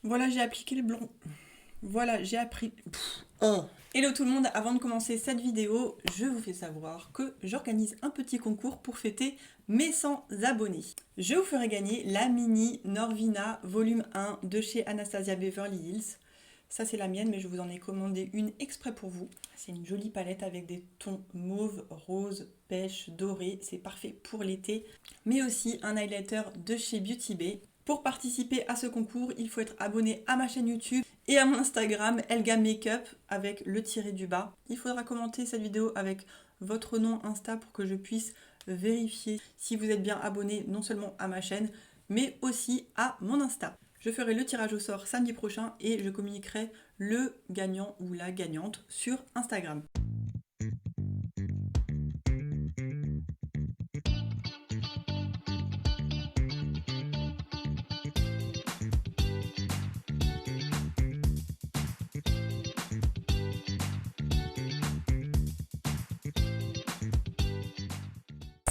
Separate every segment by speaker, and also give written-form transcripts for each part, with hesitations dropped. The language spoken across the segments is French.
Speaker 1: Voilà, j'ai appliqué le blanc. Voilà, j'ai appris... Oh. Hello tout le monde, avant de commencer cette vidéo, je vous fais savoir que j'organise un petit concours pour fêter mes 100 abonnés. Je vous ferai gagner la mini Norvina volume 1 de chez Anastasia Beverly Hills. Ça c'est la mienne, mais je vous en ai commandé une exprès pour vous. C'est une jolie palette avec des tons mauve, rose, pêche, doré. C'est parfait pour l'été. Mais aussi un highlighter de chez Beauty Bay. Pour participer à ce concours, il faut être abonné à ma chaîne YouTube et à mon Instagram, Elga Makeup, avec le tiré du bas. Il faudra commenter cette vidéo avec votre nom Insta pour que je puisse vérifier si vous êtes bien abonné non seulement à ma chaîne, mais aussi à mon Insta. Je ferai le tirage au sort samedi prochain et je communiquerai le gagnant ou la gagnante sur Instagram.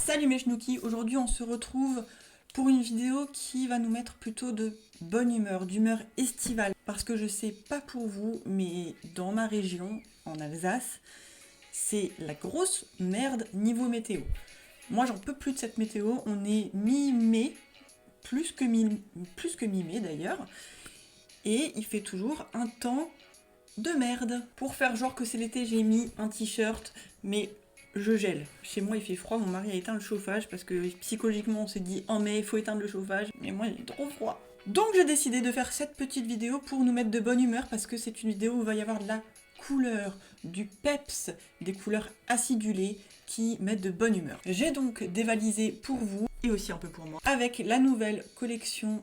Speaker 1: Salut mes chnouki, aujourd'hui on se retrouve pour une vidéo qui va nous mettre plutôt de bonne humeur, d'humeur estivale. Parce que je sais pas pour vous, mais dans ma région, en Alsace, c'est la grosse merde niveau météo. Moi j'en peux plus de cette météo, on est mi-mai, plus que mi-mai d'ailleurs, et il fait toujours un temps de merde. Pour faire genre que c'est l'été, j'ai mis un t-shirt, mais je gèle. Chez moi, il fait froid, mon mari a éteint le chauffage parce que psychologiquement, on s'est dit en mai, il faut éteindre le chauffage. Mais moi, il est trop froid. Donc, j'ai décidé de faire cette petite vidéo pour nous mettre de bonne humeur parce que c'est une vidéo où il va y avoir de la couleur, du peps, des couleurs acidulées qui mettent de bonne humeur. J'ai donc dévalisé pour vous et aussi un peu pour moi avec la nouvelle collection.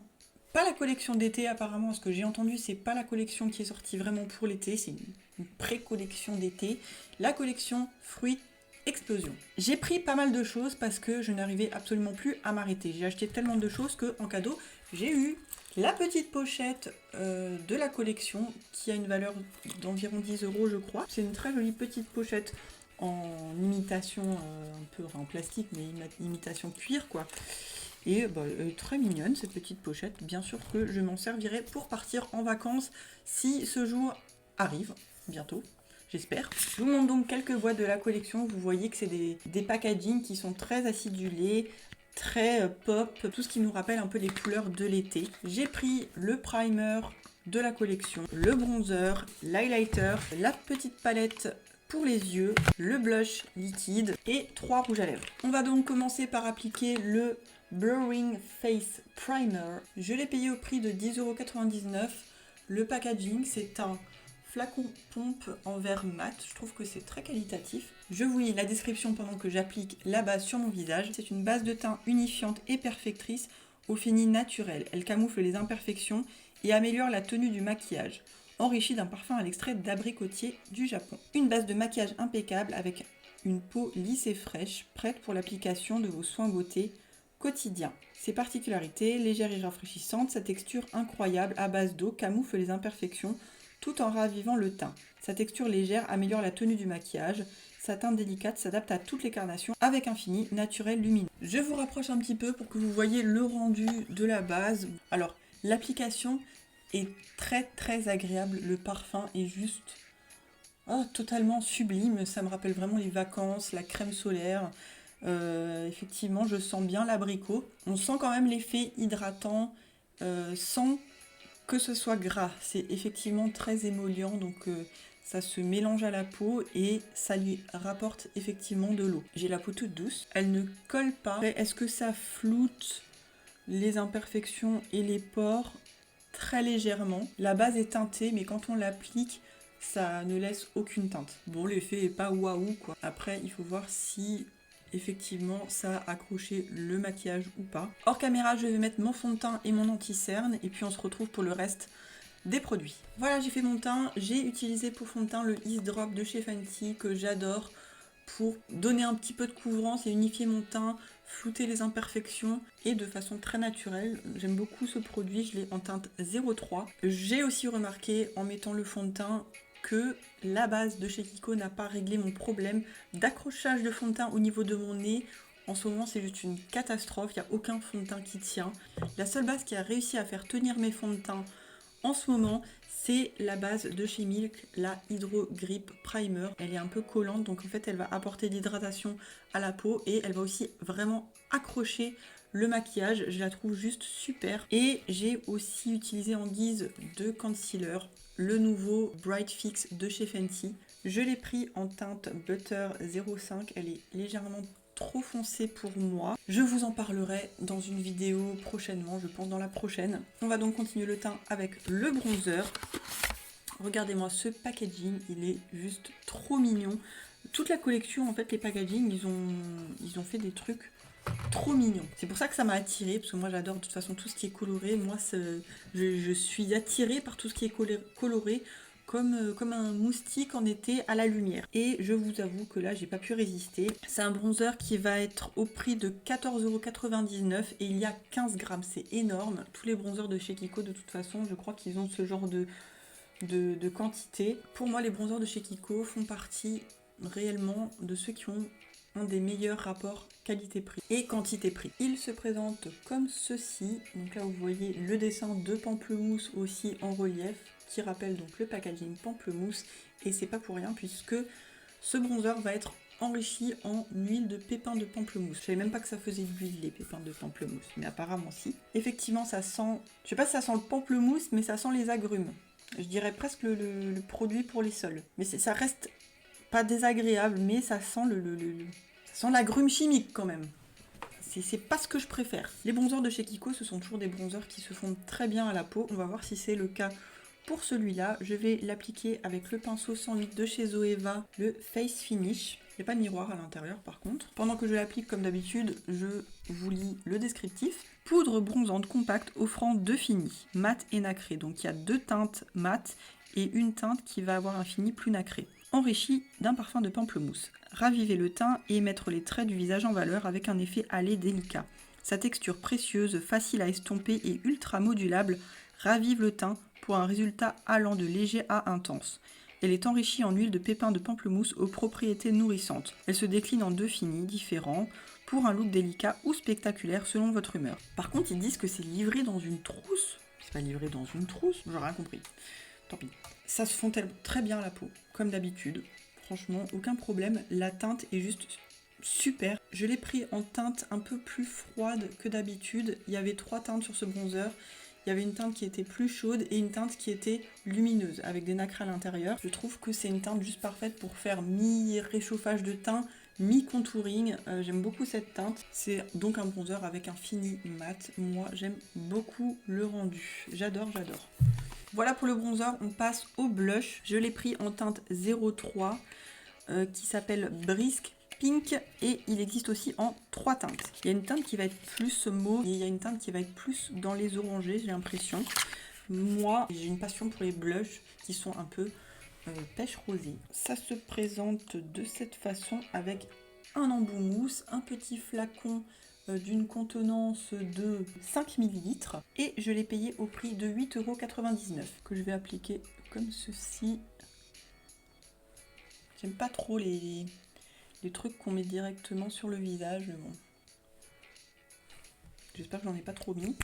Speaker 1: Pas la collection d'été apparemment, ce que j'ai entendu, c'est pas la collection qui est sortie vraiment pour l'été, c'est une pré-collection d'été. La collection Fruits Explosion. J'ai pris pas mal de choses parce que je n'arrivais absolument plus à m'arrêter. J'ai acheté tellement de choses qu'en cadeau, j'ai eu la petite pochette de la collection qui a une valeur d'environ 10 € je crois. C'est une très jolie petite pochette en imitation, un peu en plastique, mais imitation cuir quoi. Et bah, très mignonne cette petite pochette. Bien sûr que je m'en servirai pour partir en vacances si ce jour arrive bientôt. J'espère. Je vous montre donc quelques boîtes de la collection. Vous voyez que c'est des packagings qui sont très acidulés, très pop, tout ce qui nous rappelle un peu les couleurs de l'été. J'ai pris le primer de la collection, le bronzer, l'highlighter, la petite palette pour les yeux, le blush liquide et 3 rouges à lèvres. On va donc commencer par appliquer le Blurring Face Primer. Je l'ai payé au prix de 10,99 €. Le packaging, c'est un flacon pompe en verre mat. Je trouve que c'est très qualitatif. Je vous lis la description pendant que j'applique la base sur mon visage. C'est une base de teint unifiante et perfectrice au fini naturel. Elle camoufle les imperfections et améliore la tenue du maquillage. Enrichie d'un parfum à l'extrait d'abricotier du Japon. Une base de maquillage impeccable avec une peau lisse et fraîche, prête pour l'application de vos soins beauté quotidiens. Ses particularités, légère et rafraîchissante, sa texture incroyable à base d'eau camoufle les imperfections tout en ravivant le teint. Sa texture légère améliore la tenue du maquillage. Sa teinte délicate s'adapte à toutes les carnations avec un fini naturel lumineux. Je vous rapproche un petit peu pour que vous voyez le rendu de la base. Alors, l'application est très agréable. Le parfum est juste totalement sublime. Ça me rappelle vraiment les vacances, la crème solaire. Effectivement, je sens bien l'abricot. On sent quand même l'effet hydratant sans que ce soit gras. C'est effectivement très émollient, donc ça se mélange à la peau et ça lui rapporte effectivement de l'eau. J'ai la peau toute douce, elle ne colle pas. Est-ce que ça floute les imperfections et les pores? Très légèrement. La base est teintée, mais quand on l'applique, ça ne laisse aucune teinte. Bon, l'effet est pas waouh quoi. Après, il faut voir si effectivement ça a accroché le maquillage ou pas. Hors caméra, je vais mettre mon fond de teint et mon anti-cerne et puis on se retrouve pour le reste des produits. Voilà, j'ai fait mon teint. J'ai utilisé pour fond de teint le Ease Drop de chez Fenty que j'adore pour donner un petit peu de couvrance et unifier mon teint, flouter les imperfections et de façon très naturelle. J'aime beaucoup ce produit, je l'ai en teinte 03. J'ai aussi remarqué en mettant le fond de teint que la base de chez Kiko n'a pas réglé mon problème d'accrochage de fond de teint au niveau de mon nez. En ce moment, c'est juste une catastrophe, il n'y a aucun fond de teint qui tient. La seule base qui a réussi à faire tenir mes fonds de teint en ce moment, c'est la base de chez Milk, la Hydro Grip Primer. Elle est un peu collante, donc en fait elle va apporter l'hydratation à la peau et elle va aussi vraiment accrocher le maquillage. Je la trouve juste super. Et j'ai aussi utilisé en guise de concealer le nouveau Bright Fix de chez Fenty. Je l'ai pris en teinte Butter 05, elle est légèrement trop foncée pour moi. Je vous en parlerai dans une vidéo prochainement, je pense dans la prochaine. On va donc continuer le teint avec le bronzer. Regardez-moi ce packaging, il est juste trop mignon. Toute la collection, en fait, les packaging, ils ont fait des trucs trop mignons. C'est pour ça que ça m'a attirée, parce que moi j'adore de toute façon tout ce qui est coloré. Moi, je suis attirée par tout ce qui est coloré. Comme un moustique en été à la lumière. Et je vous avoue que là, j'ai pas pu résister. C'est un bronzer qui va être au prix de 14,99 € et il y a 15 grammes. C'est énorme. Tous les bronzers de chez Kiko, de toute façon, je crois qu'ils ont ce genre de quantité. Pour moi, les bronzers de chez Kiko font partie réellement de ceux qui ont un des meilleurs rapports qualité-prix et quantité-prix. Il se présente comme ceci. Donc là, vous voyez le dessin de pamplemousse aussi en relief, qui rappelle donc le packaging pamplemousse, et c'est pas pour rien puisque ce bronzer va être enrichi en huile de pépins de pamplemousse. Je savais même pas que ça faisait de l'huile les pépins de pamplemousse, mais apparemment si. Effectivement ça sent, je sais pas si ça sent le pamplemousse, mais ça sent les agrumes. Je dirais presque le produit pour les sols. Mais ça reste pas désagréable, mais ça sent ça sent l'agrume chimique quand même. C'est pas ce que je préfère. Les bronzers de chez Kiko, ce sont toujours des bronzers qui se fondent très bien à la peau. On va voir si c'est le cas pour celui-là. Je vais l'appliquer avec le pinceau 108 de chez Zoeva, le Face Finish. Il n'y a pas de miroir à l'intérieur par contre. Pendant que je l'applique comme d'habitude, je vous lis le descriptif. Poudre bronzante compacte offrant deux finis, mat et nacré. Donc il y a deux teintes mat et une teinte qui va avoir un fini plus nacré. Enrichi d'un parfum de pamplemousse. Raviver le teint et mettre les traits du visage en valeur avec un effet hâlé délicat. Sa texture précieuse, facile à estomper et ultra modulable ravive le teint pour un résultat allant de léger à intense. Elle est enrichie en huile de pépins de pamplemousse aux propriétés nourrissantes. Elle se décline en deux finis différents pour un look délicat ou spectaculaire selon votre humeur. Par contre, ils disent que c'est livré dans une trousse. C'est pas livré dans une trousse, j'aurais rien compris. Tant pis. Ça se fond très bien à la peau, comme d'habitude. Franchement, aucun problème. La teinte est juste super. Je l'ai pris en teinte un peu plus froide que d'habitude. Il y avait 3 teintes sur ce bronzer. Il y avait une teinte qui était plus chaude et une teinte qui était lumineuse, avec des nacres à l'intérieur. Je trouve que c'est une teinte juste parfaite pour faire mi-réchauffage de teint, mi-contouring. J'aime beaucoup cette teinte. C'est donc un bronzer avec un fini mat. Moi, j'aime beaucoup le rendu. J'adore, j'adore. Voilà pour le bronzer, on passe au blush. Je l'ai pris en teinte 03 qui s'appelle Brisk Pink et il existe aussi en 3 teintes. Il y a une teinte qui va être plus mauve et il y a une teinte qui va être plus dans les orangés, j'ai l'impression. Moi, j'ai une passion pour les blushs qui sont un peu pêche rosée. Ça se présente de cette façon avec un embout mousse, un petit flacon d'une contenance de 5 ml et je l'ai payé au prix de 8,99 € que je vais appliquer comme ceci. J'aime pas trop les trucs qu'on met directement sur le visage, mais bon. J'espère que j'en ai pas trop mis.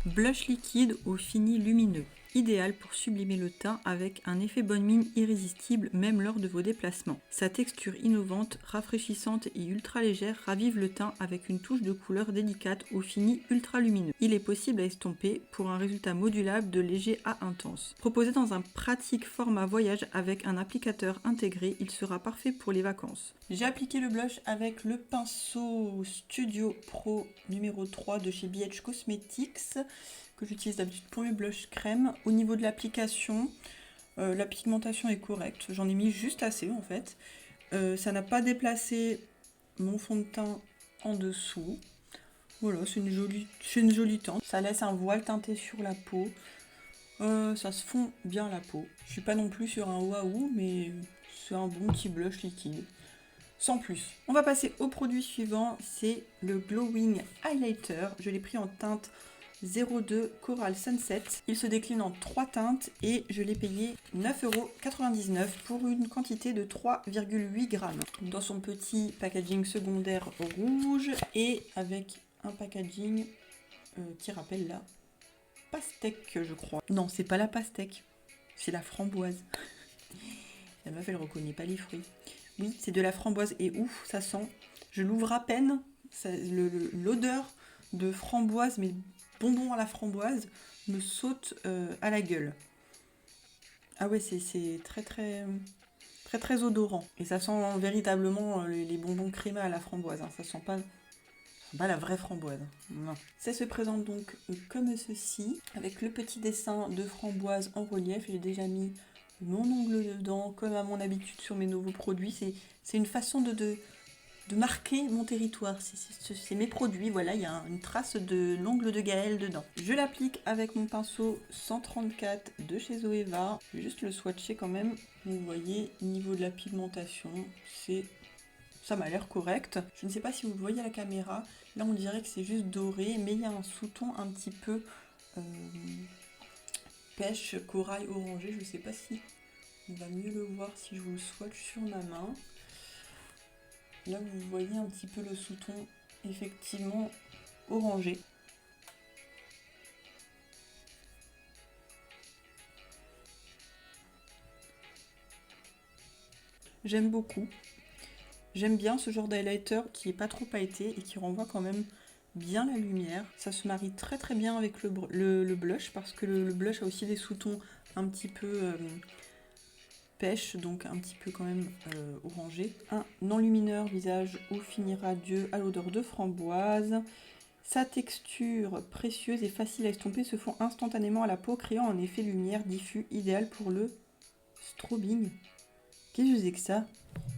Speaker 1: Blush liquide au fini lumineux. Idéal pour sublimer le teint avec un effet bonne mine irrésistible même lors de vos déplacements. Sa texture innovante, rafraîchissante et ultra légère ravive le teint avec une touche de couleur délicate au fini ultra lumineux. Il est possible à estomper pour un résultat modulable de léger à intense. Proposé dans un pratique format voyage avec un applicateur intégré, il sera parfait pour les vacances. J'ai appliqué le blush avec le pinceau Studio Pro numéro 3 de chez BH Cosmetics, que j'utilise d'habitude pour mes blushs crème. Au niveau de l'application, la pigmentation est correcte. J'en ai mis juste assez en fait. Ça n'a pas déplacé mon fond de teint en dessous. Voilà, c'est une jolie teinte. Ça laisse un voile teinté sur la peau. Ça se fond bien la peau. Je suis pas non plus sur un waouh, mais c'est un bon petit blush liquide. Sans plus. On va passer au produit suivant, c'est le Glowing Highlighter. Je l'ai pris en teinte 02 Coral Sunset. Il se décline en 3 teintes et je l'ai payé 9,99 € pour une quantité de 3,8 grammes. Dans son petit packaging secondaire rouge et avec un packaging qui rappelle la pastèque, je crois. Non, c'est pas la pastèque, c'est la framboise. La meuf, elle reconnaît pas les fruits. Oui, c'est de la framboise et ouf, ça sent. Je l'ouvre à peine, l'odeur de framboise, mais bonbons à la framboise, me saute à la gueule. Ah ouais, c'est très très très très odorant. Et ça sent véritablement les bonbons crémés à la framboise. Hein. Ça sent pas la vraie framboise. Non. Ça se présente donc comme ceci, avec le petit dessin de framboise en relief. J'ai déjà mis mon ongle dedans, comme à mon habitude sur mes nouveaux produits. C'est une façon de marquer mon territoire. C'est mes produits, voilà, il y a une trace de l'ongle de Gaëlle dedans. Je l'applique avec mon pinceau 134 de chez Zoeva. Je vais juste le swatcher quand même. Vous voyez, niveau de la pigmentation, ça m'a l'air correct. Je ne sais pas si vous le voyez à la caméra. Là, on dirait que c'est juste doré, mais il y a un sous-ton un petit peu pêche, corail orangé. Je ne sais pas si on va mieux le voir si je vous le swatch sur ma main. Là, vous voyez un petit peu le sous-ton, effectivement, orangé. J'aime beaucoup. J'aime bien ce genre d'highlighter qui n'est pas trop pailleté et qui renvoie quand même bien la lumière. Ça se marie très très bien avec le blush parce que le blush a aussi des sous-tons un petit peu pêche, donc un petit peu quand même orangé. Un enlumineur visage au fini radieux à l'odeur de framboise. Sa texture précieuse et facile à estomper se fond instantanément à la peau, créant un effet lumière diffus idéal pour le strobing. Qu'est-ce que c'est que ça?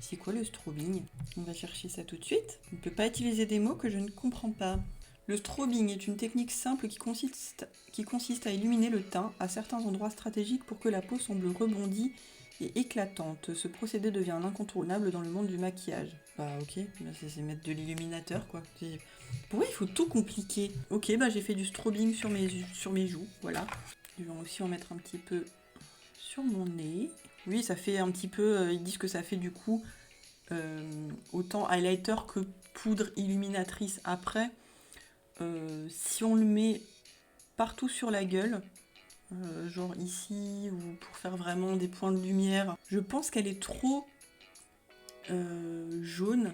Speaker 1: C'est quoi le strobing? On va chercher ça tout de suite. On ne peut pas utiliser des mots que je ne comprends pas. Le strobing est une technique simple qui consiste à illuminer le teint à certains endroits stratégiques pour que la peau semble rebondie et éclatante. Ce procédé devient un incontournable dans le monde du maquillage. Bah ok, c'est mettre de l'illuminateur quoi. Pourquoi il faut tout compliquer? Ok, bah j'ai fait du strobing sur mes joues, voilà. Je vais aussi en mettre un petit peu sur mon nez. Oui, ça fait un petit peu, ils disent que ça fait du coup autant highlighter que poudre illuminatrice après. Si on le met partout sur la gueule, genre ici, ou pour faire vraiment des points de lumière, je pense qu'elle est trop jaune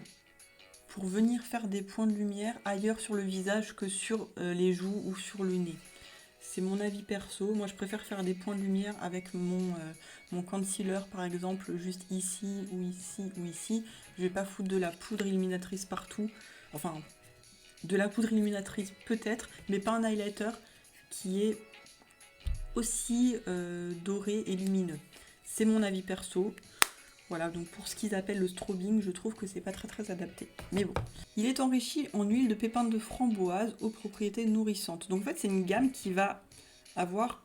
Speaker 1: pour venir faire des points de lumière ailleurs sur le visage que sur les joues ou sur le nez. C'est mon avis perso. Moi, je préfère faire des points de lumière avec mon concealer, par exemple, juste ici, ou ici, ou ici. Je vais pas foutre de la poudre illuminatrice partout. Enfin, de la poudre illuminatrice peut-être, mais pas un highlighter qui est aussi doré et lumineux. C'est mon avis perso. Voilà, donc pour ce qu'ils appellent le strobing, je trouve que c'est pas très très adapté. Mais bon. Il est enrichi en huile de pépins de framboise aux propriétés nourrissantes. Donc en fait, c'est une gamme qui va avoir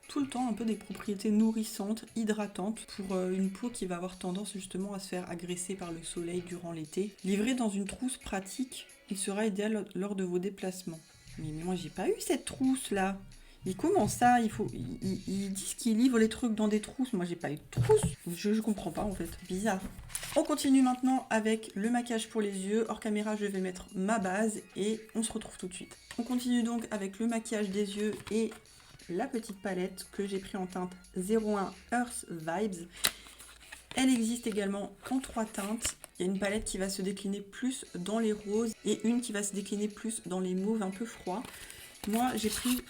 Speaker 1: tout le temps un peu des propriétés nourrissantes, hydratantes, pour une peau qui va avoir tendance justement à se faire agresser par le soleil durant l'été. Livré dans une trousse pratique, il sera idéal lors de vos déplacements. Mais moi, j'ai pas eu cette trousse là. Et comment ça, ils disent qu'ils livrent les trucs dans des trousses. Moi, j'ai pas eu de trousse. Je comprends pas, en fait. Bizarre. On continue maintenant avec le maquillage pour les yeux. Hors caméra, je vais mettre ma base et on se retrouve tout de suite. On continue donc avec le maquillage des yeux et la petite palette que j'ai pris en teinte 01 Earth Vibes. Elle existe également en 3 teintes. Il y a une palette qui va se décliner plus dans les roses et une qui va se décliner plus dans les mauves un peu froids. Moi, j'ai pris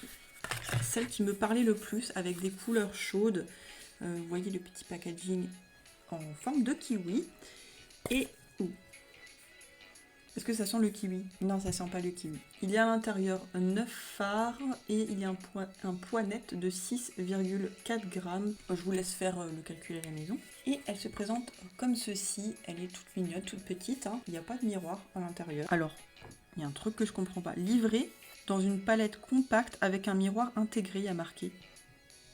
Speaker 1: celle qui me parlait le plus avec des couleurs chaudes. Vous voyez le petit packaging en forme de kiwi. Et est-ce que ça sent le kiwi? Non, ça sent pas le kiwi. Il y a à l'intérieur 9 fards et il y a un poids net de 6,4 grammes. Je vous laisse faire le calcul à la maison. Et elle se présente comme ceci. Elle est toute mignonne, toute petite. Hein. Il n'y a pas de miroir à l'intérieur. Alors, il y a un truc que je comprends pas. Livrée dans une palette compacte avec un miroir intégré, il y a marqué.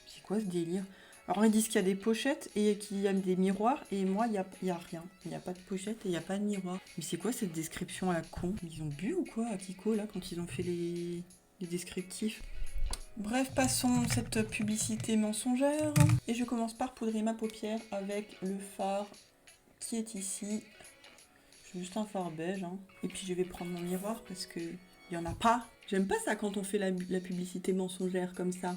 Speaker 1: C'est quoi ce délire? Alors ils disent qu'il y a des pochettes et qu'il y a des miroirs et moi il y a rien. Il n'y a pas de pochette et il n'y a pas de miroir. Mais c'est quoi cette description à la con? Ils ont bu ou quoi à Kiko là quand ils ont fait les descriptifs? Bref, passons cette publicité mensongère. Et je commence par poudrer ma paupière avec le fard qui est ici. C'est juste un fard beige. Hein. Et puis je vais prendre mon miroir parce que il n'y en a pas. J'aime pas ça quand on fait la publicité mensongère comme ça.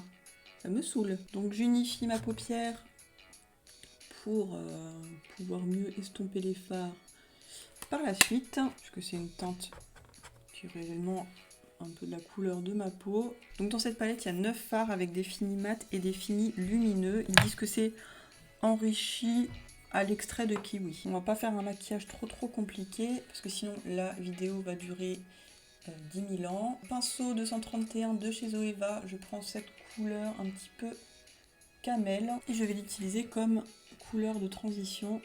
Speaker 1: Ça me saoule. Donc j'unifie ma paupière pour pouvoir mieux estomper les fards par la suite, puisque c'est une teinte qui est réellement un peu de la couleur de ma peau. Donc dans cette palette, il y a 9 fards avec des finis mat et des finis lumineux. Ils disent que c'est enrichi à l'extrait de kiwi. On va pas faire un maquillage trop compliqué, parce que sinon la vidéo va durer 10 000 ans. Pinceau 231 de chez Zoeva, je prends cette couleur un petit peu camel et je vais l'utiliser comme couleur de transition.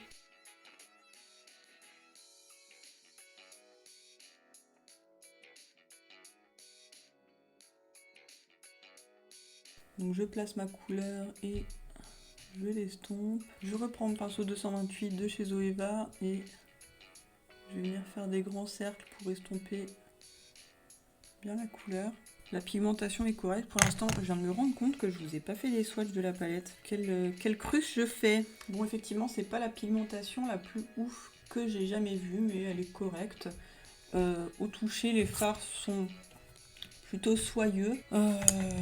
Speaker 1: Donc je place ma couleur et je l'estompe. Je reprends mon pinceau 228 de chez Zoeva et je vais venir faire des grands cercles pour estomper bien la couleur. La pigmentation est correcte. Pour l'instant, je viens de me rendre compte que je vous ai pas fait les swatchs de la palette. Quelle cruche je fais. Bon, effectivement, c'est pas la pigmentation la plus ouf que j'ai jamais vue, mais elle est correcte. Au toucher, les fards sont plutôt soyeux.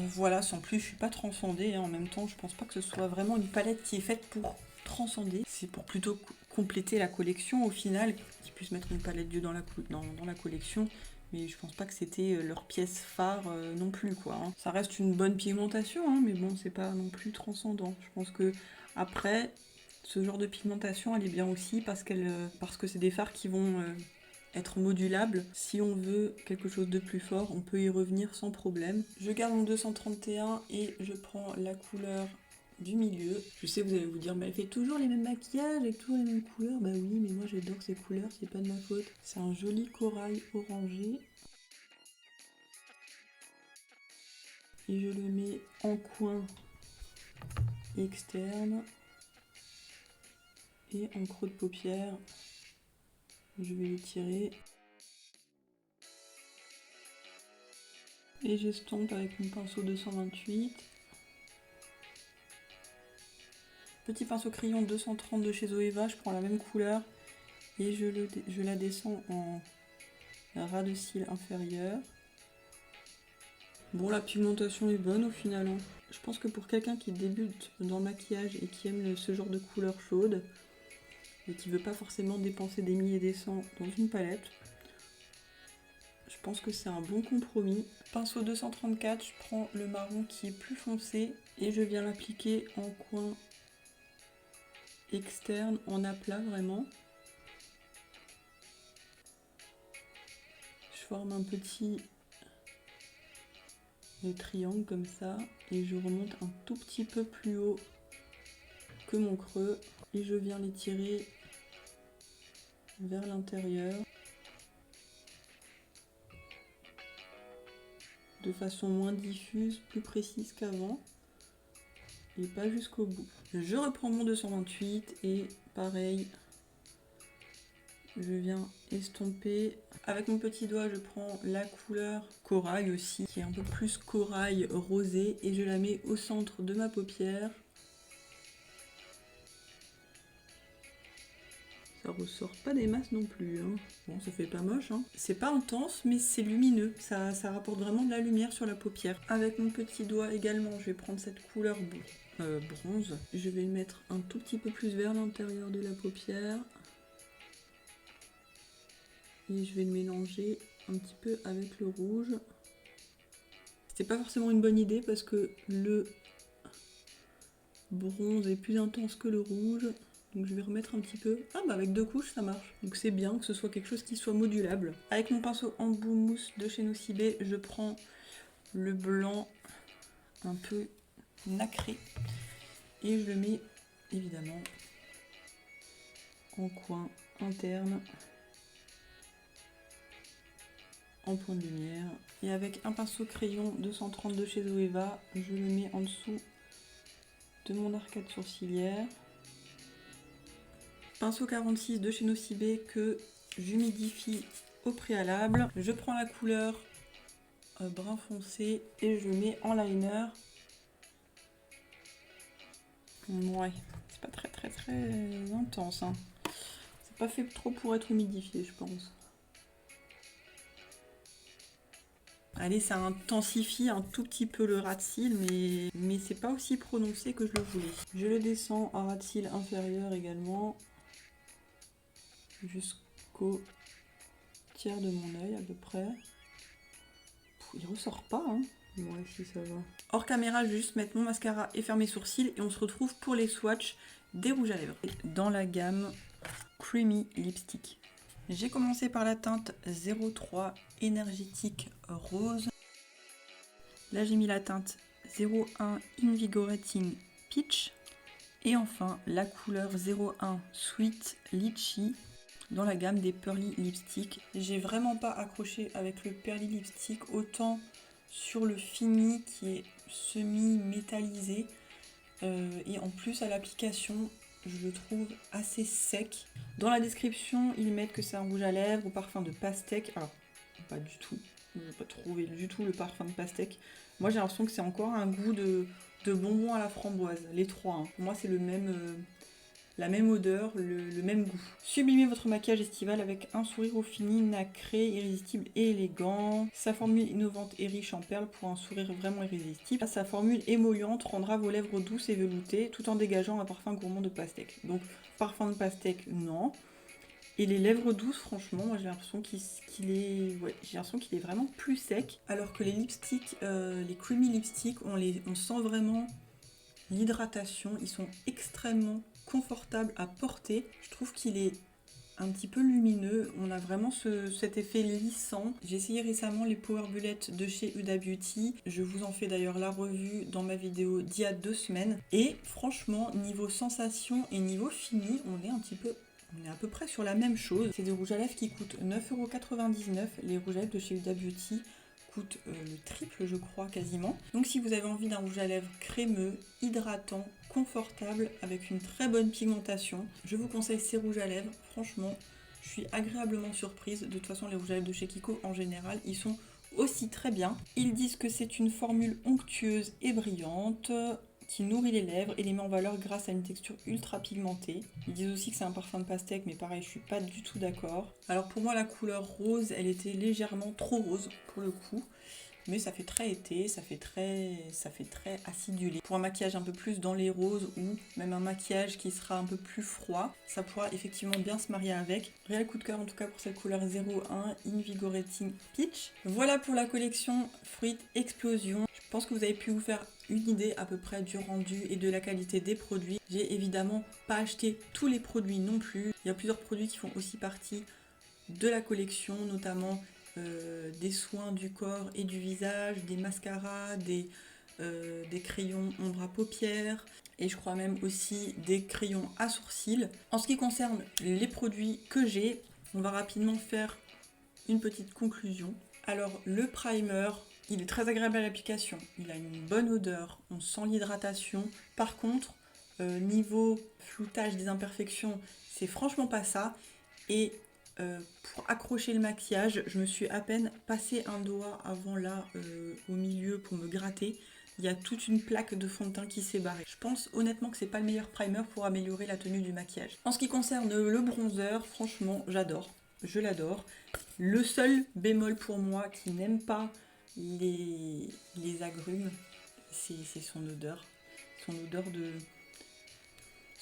Speaker 1: Voilà, sans plus, je suis pas transcendée. Hein. En même temps, je pense pas que ce soit vraiment une palette qui est faite pour transcender. C'est pour plutôt compléter la collection au final, qu'ils puissent mettre une palette d'yeux dans la collection. Mais je pense pas que c'était leur pièce phare non plus, quoi. Hein. Ça reste une bonne pigmentation, hein, mais bon, c'est pas non plus transcendant. Je pense que après, ce genre de pigmentation, elle est bien aussi parce que c'est des fards qui vont être modulables. Si on veut quelque chose de plus fort, on peut y revenir sans problème. Je garde mon 231 et je prends la couleur du milieu. Je sais, vous allez vous dire, mais elle fait toujours les mêmes maquillages avec toujours les mêmes couleurs. Bah oui, mais moi j'adore ces couleurs, c'est pas de ma faute. C'est un joli corail orangé. Et je le mets en coin externe et en creux de paupière. Je vais l'étirer. Et j'estompe avec mon pinceau 228. Petit pinceau crayon 230 de chez Zoeva, je prends la même couleur et je la descends en ras de cils inférieur. Bon, la pigmentation est bonne au final. Hein. Je pense que pour quelqu'un qui débute dans le maquillage et qui aime ce genre de couleur chaude et qui veut pas forcément dépenser des milliers et des cents dans une palette, je pense que c'est un bon compromis. Pinceau 234, je prends le marron qui est plus foncé et je viens l'appliquer en coin externe, en aplat vraiment. Je forme un petit triangle comme ça et je remonte un tout petit peu plus haut que mon creux et je viens l'étirer vers l'intérieur de façon moins diffuse, plus précise qu'avant et pas jusqu'au bout. Je reprends mon 228 et pareil, je viens estomper. Avec mon petit doigt, je prends la couleur corail aussi, qui est un peu plus corail rosé, et je la mets au centre de ma paupière. Ça ressort pas des masses non plus. Hein. Bon, ça fait pas moche. Hein. C'est pas intense, mais c'est lumineux. Ça rapporte vraiment de la lumière sur la paupière. Avec mon petit doigt également, je vais prendre cette couleur bronze. Je vais le mettre un tout petit peu plus vers l'intérieur de la paupière. Et je vais le mélanger un petit peu avec le rouge. C'était pas forcément une bonne idée parce que le bronze est plus intense que le rouge. Donc je vais remettre un petit peu. Ah bah avec 2 couches ça marche. Donc c'est bien que ce soit quelque chose qui soit modulable. Avec mon pinceau embout mousse de chez Nocibé, je prends le blanc un peu nacré. Et je le mets évidemment en coin interne. En point de lumière. Et avec un pinceau crayon 230 de chez Zoeva, je le mets en dessous de mon arcade sourcilière. Pinceau 46 de chez Nocibé que j'humidifie au préalable. Je prends la couleur brun foncé et je le mets en liner. Ouais, c'est pas très intense. Hein. C'est pas fait trop pour être humidifié, je pense. Allez, ça intensifie un tout petit peu le ras de cils, mais c'est pas aussi prononcé que je le voulais. Je le descends à ras de cils inférieur également, jusqu'au tiers de mon œil à peu près. Il ressort pas, hein. Ouais, si ça va. Hors caméra, je vais juste mettre mon mascara et faire mes sourcils, et on se retrouve pour les swatchs des rouges à lèvres. Dans la gamme Creamy Lipstick. J'ai commencé par la teinte 03 énergétique rose. Là j'ai mis la teinte 01 Invigorating Peach. Et enfin la couleur 01 Sweet Litchi dans la gamme des Pearly Lipstick. J'ai vraiment pas accroché avec le Pearly Lipstick, autant sur le fini qui est semi-métallisé. Et en plus à l'application, je le trouve assez sec. Dans la description, ils mettent que c'est un rouge à lèvres au parfum de pastèque. Alors, pas du tout. Je n'ai pas trouvé du tout le parfum de pastèque. Moi, j'ai l'impression que c'est encore un goût de bonbon à la framboise. Les trois, hein. Pour moi, c'est le même, la même odeur, le même goût. Sublimez votre maquillage estival avec un sourire au fini, nacré, irrésistible et élégant. Sa formule innovante et riche en perles pour un sourire vraiment irrésistible. Sa formule émolliente rendra vos lèvres douces et veloutées tout en dégageant un parfum gourmand de pastèque. Donc, parfum de pastèque, non. Et les lèvres douces, franchement, moi j'ai l'impression qu'il est vraiment plus sec. Alors que les lipsticks, les creamy lipsticks, on sent vraiment l'hydratation. Ils sont extrêmement confortables à porter. Je trouve qu'il est un petit peu lumineux. On a vraiment cet effet lissant. J'ai essayé récemment les Power Bullet de chez Huda Beauty. Je vous en fais d'ailleurs la revue dans ma vidéo d'il y a 2 semaines. Et franchement, niveau sensation et niveau fini, on est à peu près sur la même chose. C'est des rouges à lèvres qui coûtent 9,99 €. Les rouges à lèvres de chez Huda Beauty coûtent le triple, je crois, quasiment. Donc si vous avez envie d'un rouge à lèvres crémeux, hydratant, confortable, avec une très bonne pigmentation, je vous conseille ces rouges à lèvres. Franchement, je suis agréablement surprise. De toute façon, les rouges à lèvres de chez Kiko, en général, ils sont aussi très bien. Ils disent que c'est une formule onctueuse et brillante, qui nourrit les lèvres et les met en valeur grâce à une texture ultra pigmentée. Ils disent aussi que c'est un parfum de pastèque, mais pareil, je suis pas du tout d'accord. Alors pour moi, la couleur rose, elle était légèrement trop rose pour le coup. Mais ça fait très été, ça fait très acidulé. Pour un maquillage un peu plus dans les roses ou même un maquillage qui sera un peu plus froid, ça pourra effectivement bien se marier avec. Réel coup de cœur en tout cas pour cette couleur 01 Invigorating Peach. Voilà pour la collection Fruit Explosion. Je pense que vous avez pu vous faire une idée à peu près du rendu et de la qualité des produits. J'ai évidemment pas acheté tous les produits non plus. Il y a plusieurs produits qui font aussi partie de la collection, notamment des soins du corps et du visage, des mascaras, des crayons ombre à paupières et je crois même aussi des crayons à sourcils. En ce qui concerne les produits que j'ai, on va rapidement faire une petite conclusion. Alors le primer, il est très agréable à l'application, il a une bonne odeur, on sent l'hydratation. Par contre, niveau floutage des imperfections, c'est franchement pas ça. Et pour accrocher le maquillage, je me suis à peine passé un doigt avant là au milieu pour me gratter. Il y a toute une plaque de fond de teint qui s'est barrée. Je pense honnêtement que c'est pas le meilleur primer pour améliorer la tenue du maquillage. En ce qui concerne le bronzer, franchement, j'adore. Je l'adore. Le seul bémol pour moi qui n'aime pas les agrumes, c'est son odeur.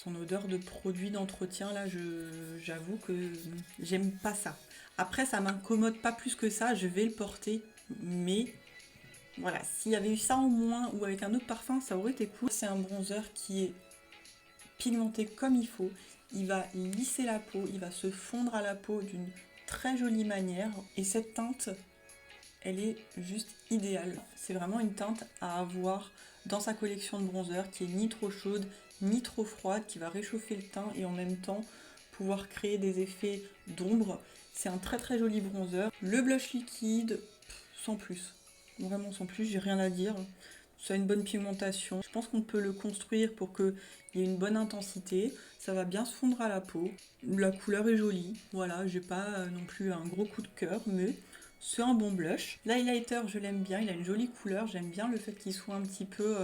Speaker 1: Son odeur de produit d'entretien, là, j'avoue que j'aime pas ça. Après, ça m'incommode pas plus que ça, je vais le porter, mais voilà, s'il y avait eu ça en moins ou avec un autre parfum, ça aurait été cool. C'est un bronzer qui est pigmenté comme il faut, il va lisser la peau, il va se fondre à la peau d'une très jolie manière, et cette teinte, elle est juste idéale. C'est vraiment une teinte à avoir dans sa collection de bronzer qui est ni trop chaude, ni trop froide, qui va réchauffer le teint et en même temps pouvoir créer des effets d'ombre. C'est un très très joli bronzer. Le blush liquide, sans plus. Vraiment sans plus, j'ai rien à dire. Ça a une bonne pigmentation. Je pense qu'on peut le construire pour qu'il y ait une bonne intensité. Ça va bien se fondre à la peau. La couleur est jolie. Voilà, j'ai pas non plus un gros coup de cœur, mais c'est un bon blush. L'highlighter, je l'aime bien, il a une jolie couleur. J'aime bien le fait qu'il soit un petit peu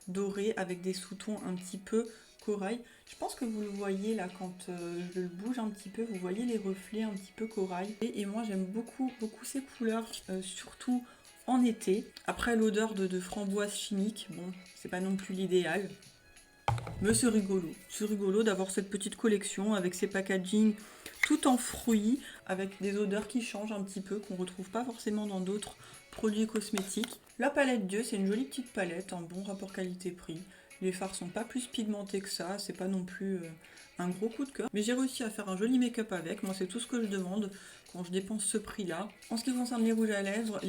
Speaker 1: doré avec des sous-tons un petit peu corail. Je pense que vous le voyez là quand je le bouge un petit peu, vous voyez les reflets un petit peu corail. Et moi j'aime beaucoup ces couleurs, surtout en été. Après l'odeur de framboise chimique, bon, c'est pas non plus l'idéal. Mais c'est rigolo. C'est rigolo d'avoir cette petite collection avec ces packaging tout en fruits, avec des odeurs qui changent un petit peu, qu'on retrouve pas forcément dans d'autres produits cosmétiques. La palette Dieu, c'est une jolie petite palette, un bon rapport qualité-prix. Les fards sont pas plus pigmentés que ça, c'est pas non plus un gros coup de cœur. Mais j'ai réussi à faire un joli make-up avec, moi c'est tout ce que je demande quand je dépense ce prix-là. En ce qui concerne les rouges à lèvres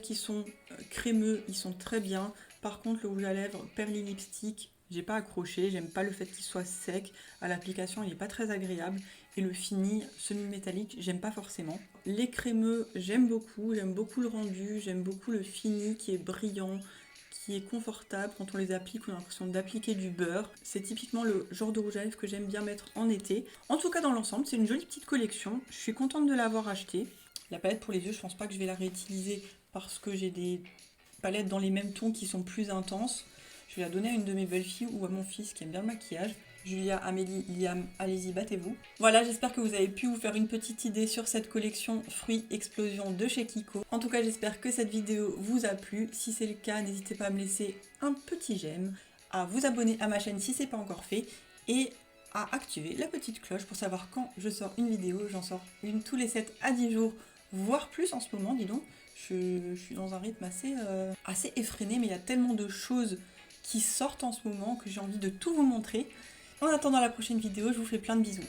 Speaker 1: qui sont crémeux, ils sont très bien. Par contre, le rouge à lèvres Pearly Lipstick, j'ai pas accroché, j'aime pas le fait qu'il soit sec. À l'application, il est pas très agréable. Et le fini semi-métallique, j'aime pas forcément. Les crémeux, j'aime beaucoup le rendu, j'aime beaucoup le fini qui est brillant, qui est confortable. Quand on les applique, on a l'impression d'appliquer du beurre. C'est typiquement le genre de rouge à lèvres que j'aime bien mettre en été. En tout cas, dans l'ensemble, c'est une jolie petite collection. Je suis contente de l'avoir achetée. La palette pour les yeux, je pense pas que je vais la réutiliser parce que j'ai des palettes dans les mêmes tons qui sont plus intenses. Je vais la donner à une de mes belles-filles ou à mon fils qui aime bien le maquillage. Julia, Amélie, Liam, allez-y, battez-vous. Voilà, j'espère que vous avez pu vous faire une petite idée sur cette collection Fruits Explosion de chez Kiko. En tout cas, j'espère que cette vidéo vous a plu. Si c'est le cas, n'hésitez pas à me laisser un petit j'aime, à vous abonner à ma chaîne si ce n'est pas encore fait et à activer la petite cloche pour savoir quand je sors une vidéo. J'en sors une tous les 7 à 10 jours, voire plus en ce moment, dis donc. Je suis dans un rythme assez effréné, mais il y a tellement de choses qui sortent en ce moment que j'ai envie de tout vous montrer. En attendant la prochaine vidéo, je vous fais plein de bisous.